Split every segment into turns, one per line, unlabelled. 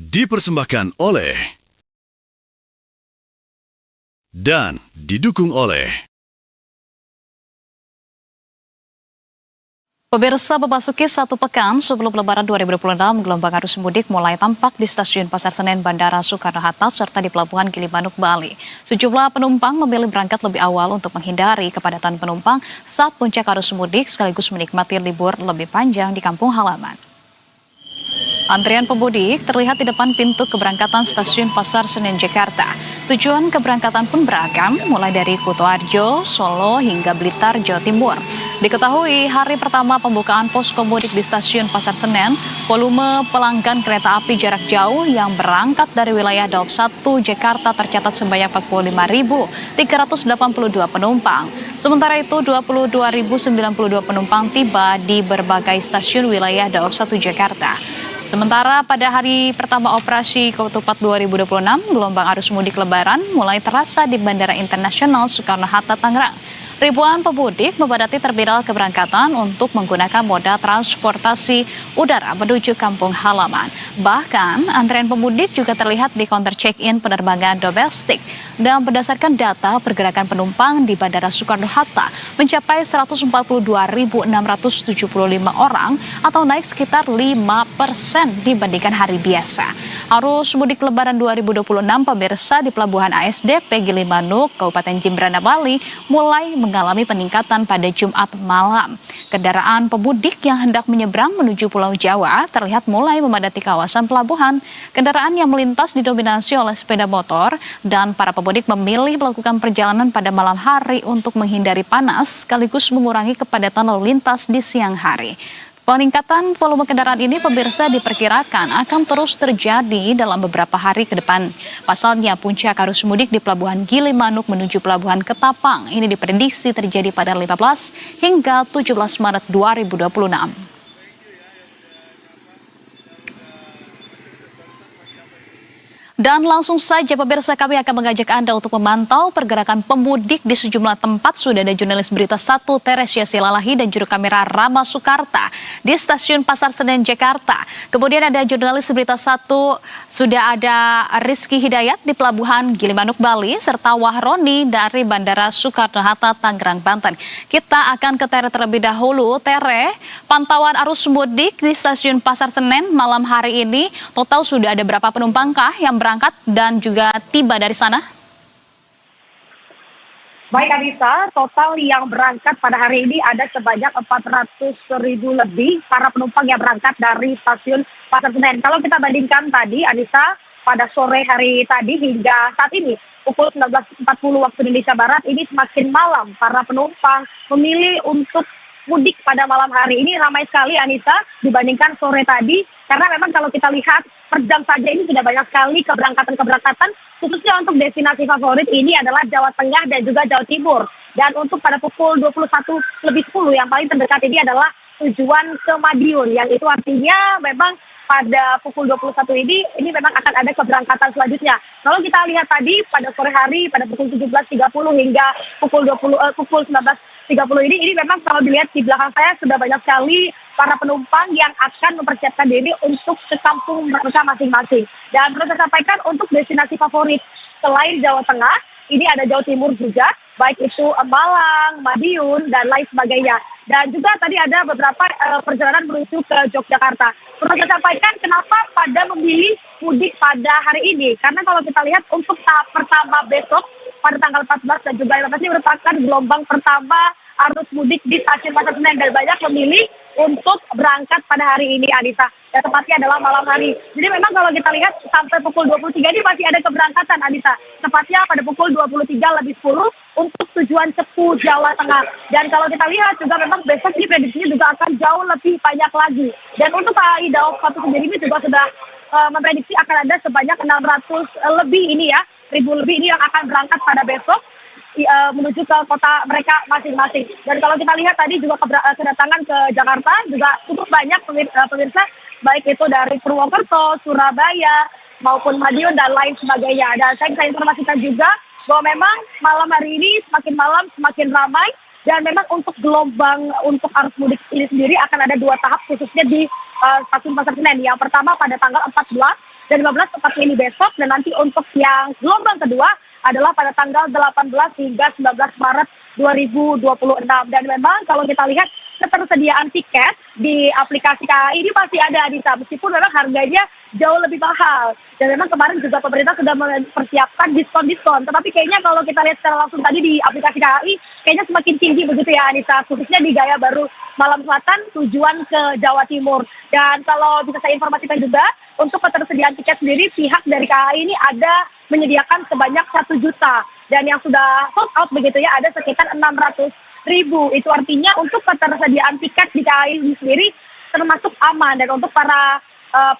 Dipersembahkan oleh dan didukung oleh
Pemirsa, memasuki satu pekan sebelum Lebaran 2026, gelombang arus mudik mulai tampak di stasiun Pasar Senen Bandara Soekarno-Hatta serta di Pelabuhan Gilimanuk, Bali. Sejumlah penumpang memilih berangkat lebih awal untuk menghindari kepadatan penumpang saat puncak arus mudik sekaligus menikmati libur lebih panjang di kampung halaman. Antrian pemudik terlihat di depan pintu keberangkatan stasiun Pasar Senen Jakarta. Tujuan keberangkatan pun beragam, mulai dari Kutoarjo, Solo, hingga Blitar, Jawa Timur. Diketahui hari pertama pembukaan posko mudik di stasiun Pasar Senen, volume pelanggan kereta api jarak jauh yang berangkat dari wilayah Daob 1 Jakarta tercatat sebanyak 45.382 penumpang. Sementara itu 22.092 penumpang tiba di berbagai stasiun wilayah Daob 1 Jakarta. Sementara pada hari pertama operasi Ketupat 2026, gelombang arus mudik Lebaran mulai terasa di Bandara Internasional Soekarno-Hatta, Tangerang. Ribuan pemudik memadati terminal keberangkatan untuk menggunakan moda transportasi udara menuju kampung halaman. Bahkan, antrean pemudik juga terlihat di counter check-in penerbangan domestik. Dan berdasarkan data pergerakan penumpang di Bandara Soekarno-Hatta mencapai 142.675 orang atau naik sekitar 5% dibandingkan hari biasa. Arus mudik Lebaran 2026 pemirsa di Pelabuhan ASDP Gilimanuk, Kabupaten Jembrana, Bali mulai mengalami peningkatan pada Jumat malam. Kendaraan pemudik yang hendak menyeberang menuju Pulau Jawa terlihat mulai memadati kawasan pelabuhan. Kendaraan yang melintas didominasi oleh sepeda motor dan para pemudik memilih melakukan perjalanan pada malam hari untuk menghindari panas sekaligus mengurangi kepadatan lalu lintas di siang hari. Peningkatan volume kendaraan ini pemirsa diperkirakan akan terus terjadi dalam beberapa hari ke depan. Pasalnya puncak arus mudik di Pelabuhan Gilimanuk menuju Pelabuhan Ketapang ini diprediksi terjadi pada 15 hingga 17 Maret 2026. Dan langsung saja pemirsa, kami akan mengajak Anda untuk memantau pergerakan pemudik di sejumlah tempat. Sudah ada jurnalis Berita 1 Teresia Silalahi dan juru kamera Rama Sukarta di stasiun Pasar Senen Jakarta. Kemudian ada jurnalis Berita 1, sudah ada Rizky Hidayat di Pelabuhan Gilimanuk, Bali, serta Wahroni dari Bandara Soekarno-Hatta, Tangerang, Banten. Kita akan ke Tere terlebih dahulu. Tere, pantauan arus mudik di stasiun Pasar Senen malam hari ini, total sudah ada berapa penumpangkah yang berangkat dan juga tiba dari sana?
Baik Anissa, total yang berangkat pada hari ini ada sebanyak 400.000 lebih para penumpang yang berangkat dari stasiun Pasar Senen. Kalau kita bandingkan tadi Anissa, pada sore hari tadi hingga saat ini pukul 19.40 waktu Indonesia Barat, ini semakin malam para penumpang memilih untuk mudik pada malam hari ini ramai sekali Anissa dibandingkan sore tadi, karena memang kalau kita lihat per jam saja ini sudah banyak sekali keberangkatan khususnya untuk destinasi favorit ini adalah Jawa Tengah dan juga Jawa Timur. Dan untuk pada pukul 21:10 yang paling terdekat ini adalah tujuan ke Madiun, yang itu artinya memang pada pukul 21 ini memang akan ada keberangkatan selanjutnya. Kalau kita lihat tadi pada sore hari pada pukul 17.30 hingga pukul 19.30 ini memang kalau dilihat di belakang saya sudah banyak sekali para penumpang yang akan mempersiapkan diri untuk ke kampung mereka masing-masing. Dan perlu saya sampaikan untuk destinasi favorit selain Jawa Tengah, ini ada Jawa Timur juga, baik itu Malang, Madiun, dan lain sebagainya. Dan juga tadi ada beberapa perjalanan menuju ke Yogyakarta. Perlu saya sampaikan kenapa pada memilih mudik pada hari ini. Karena kalau kita lihat untuk tahap pertama besok pada tanggal 14 dan juga 15 ini merupakan gelombang pertama arus mudik di stasiun Pasar Senen. Dan banyak memilih untuk berangkat pada hari ini Anissa. Dan tepatnya adalah malam hari. Jadi memang kalau kita lihat sampai pukul 23 ini masih ada keberangkatan Anissa. Tepatnya pada pukul 23:10 untuk tujuan Cepu, Jawa Tengah. Dan kalau kita lihat juga memang besok ini prediksinya juga akan jauh lebih banyak lagi. Dan untuk KAI Daob 1 sendiri ini juga sudah memprediksi akan ada sebanyak 600 lebih ini ya, 1.000 lebih ini yang akan berangkat pada besok menuju ke kota mereka masing-masing. Dan kalau kita lihat tadi juga kedatangan ke Jakarta juga cukup banyak pemirsa, baik itu dari Purwokerto, Surabaya, maupun Madiun dan lain sebagainya. Dan saya bisa informasikan juga bahwa memang malam hari ini semakin malam semakin ramai. Dan memang untuk gelombang untuk arus mudik ini sendiri akan ada 2 tahap khususnya di stasiun Pasar Senen. Yang pertama pada tanggal 14 dan 15 tepatnya ini besok, dan nanti untuk yang gelombang kedua adalah pada tanggal 18 hingga 19 Maret 2026. Dan memang kalau kita lihat ketersediaan tiket di aplikasi KAI ini masih ada, Anissa, meskipun memang harganya jauh lebih mahal. Dan memang kemarin juga pemerintah sudah mempersiapkan diskon-diskon. Tetapi kayaknya kalau kita lihat secara langsung tadi di aplikasi KAI, kayaknya semakin tinggi begitu ya, Anissa, khususnya di Gaya Baru Malam Selatan tujuan ke Jawa Timur. Dan kalau bisa saya informasikan juga, untuk ketersediaan tiket sendiri, pihak dari KAI ini ada menyediakan sebanyak 1 juta. Dan yang sudah sold out begitu ya, ada sekitar 600.000. Itu artinya untuk ketersediaan tiket di KAI sendiri termasuk aman. Dan untuk para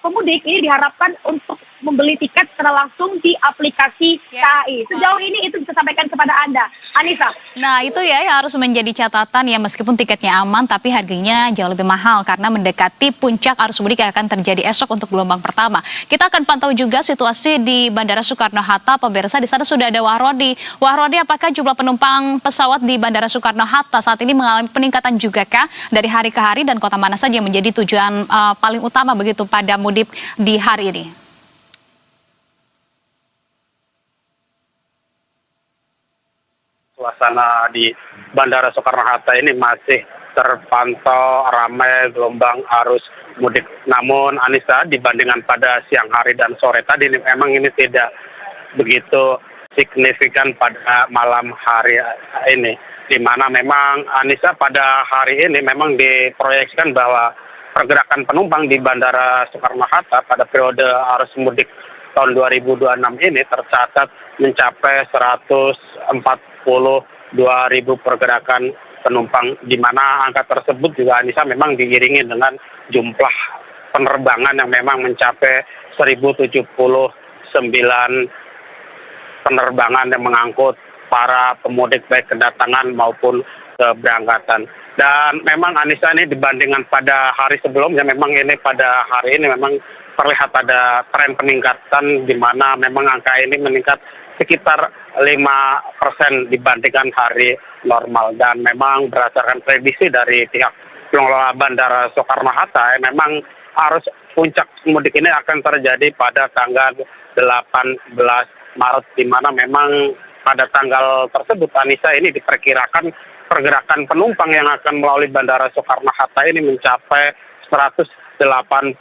pemudik ini diharapkan untuk membeli tiket secara langsung di aplikasi KAI. Sejauh ini itu bisa sampaikan kepada Anda, Anissa.
Nah itu ya yang harus menjadi catatan ya, meskipun tiketnya aman tapi harganya jauh lebih mahal karena mendekati puncak arus mudik yang akan terjadi esok untuk gelombang pertama. Kita akan pantau juga situasi di Bandara Soekarno-Hatta. Pemirsa, di sana sudah ada Wahrodi. Wahrodi, apakah jumlah penumpang pesawat di Bandara Soekarno-Hatta saat ini mengalami peningkatan juga kah dari hari ke hari, dan kota mana saja yang menjadi tujuan paling utama begitu pada mudik di hari ini?
Suasana di Bandara Soekarno-Hatta ini masih terpantau ramai gelombang arus mudik. Namun Anissa, dibandingkan pada siang hari dan sore tadi, memang ini tidak begitu signifikan pada malam hari ini. Di mana memang Anissa pada hari ini memang diproyeksikan bahwa pergerakan penumpang di Bandara Soekarno-Hatta pada periode arus mudik tahun 2026 ini tercatat mencapai 142.000 pergerakan penumpang, di mana angka tersebut juga Anissa memang diiringi dengan jumlah penerbangan yang memang mencapai 1.079 penerbangan yang mengangkut para pemudik baik kedatangan maupun keberangkatan. Dan memang Anissa ini dibandingkan pada hari sebelumnya, memang ini pada hari ini memang terlihat ada tren peningkatan, di mana memang angka ini meningkat sekitar 5% dibandingkan hari normal. Dan memang berdasarkan prediksi dari pihak pengelola Bandara Soekarno-Hatta, memang arus puncak mudik ini akan terjadi pada tanggal 18 Maret, di mana memang pada tanggal tersebut Anissa ini diperkirakan pergerakan penumpang yang akan melalui Bandara Soekarno-Hatta ini mencapai 187.000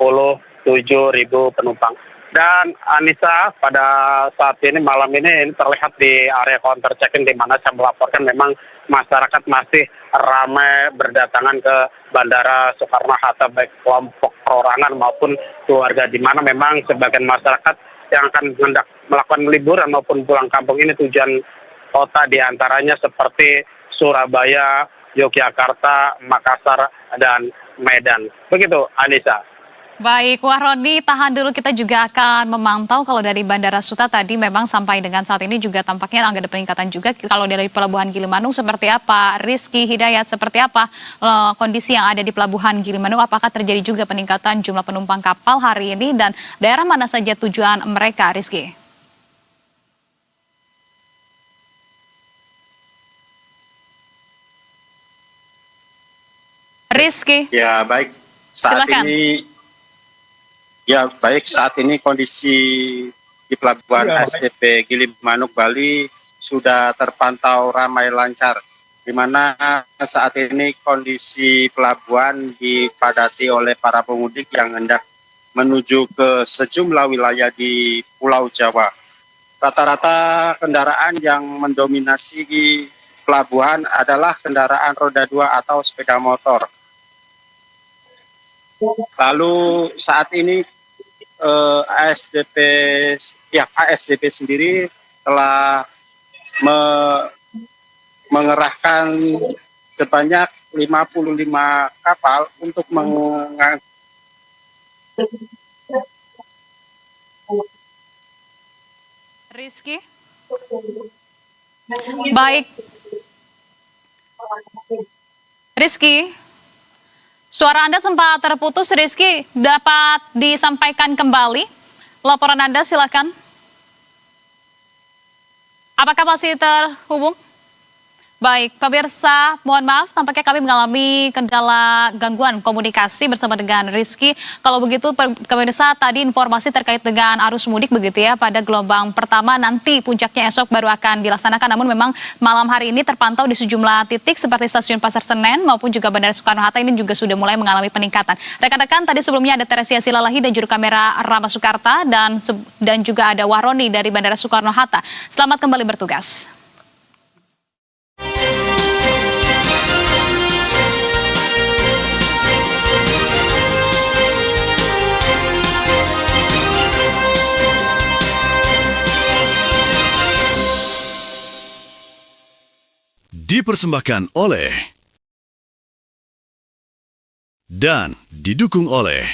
penumpang. Dan Anissa, pada saat ini malam ini terlihat di area counter check-in, di mana saya melaporkan memang masyarakat masih ramai berdatangan ke Bandara Soekarno-Hatta, baik kelompok perorangan maupun keluarga, di mana memang sebagian masyarakat yang akan hendak melakukan liburan maupun pulang kampung ini tujuan kota diantaranya seperti Surabaya, Yogyakarta, Makassar, dan Medan. Begitu, Anissa.
Baik, Wahrodi, tahan dulu, kita juga akan memantau kalau dari Bandara Suta tadi memang sampai dengan saat ini juga tampaknya ada peningkatan juga. Kalau dari Pelabuhan Gilimanuk seperti apa? Rizky Hidayat, seperti apa kondisi yang ada di Pelabuhan Gilimanuk? Apakah terjadi juga peningkatan jumlah penumpang kapal hari ini, dan daerah mana saja tujuan mereka, Rizky? Rizky.
Ya, baik. Saat
Silakan.
ini kondisi di Pelabuhan SDP Gilimanuk Bali sudah terpantau ramai lancar, di mana saat ini kondisi pelabuhan dipadati oleh para pemudik yang hendak menuju ke sejumlah wilayah di Pulau Jawa. Rata-rata kendaraan yang mendominasi di pelabuhan adalah kendaraan roda 2 atau sepeda motor. Lalu saat ini pihak ASDP sendiri telah mengerahkan sebanyak 55 kapal untuk mengangkut
Rizky. Baik. Rizky, suara Anda sempat terputus, Rizky. Dapat disampaikan kembali laporan Anda, silakan. Apakah masih terhubung? Baik, pemirsa, mohon maaf, tampaknya kami mengalami kendala gangguan komunikasi bersama dengan Rizky. Kalau begitu, pemirsa, tadi informasi terkait dengan arus mudik begitu ya, pada gelombang pertama nanti puncaknya esok baru akan dilaksanakan. Namun memang malam hari ini terpantau di sejumlah titik seperti stasiun Pasar Senen maupun juga Bandara Soekarno-Hatta ini juga sudah mulai mengalami peningkatan. Rekan-rekan, tadi sebelumnya ada Teresia Silalahi dan juru kamera Rama Sukarta dan juga ada Wahroni dari Bandara Soekarno-Hatta. Selamat kembali bertugas.
Dipersembahkan oleh dan didukung oleh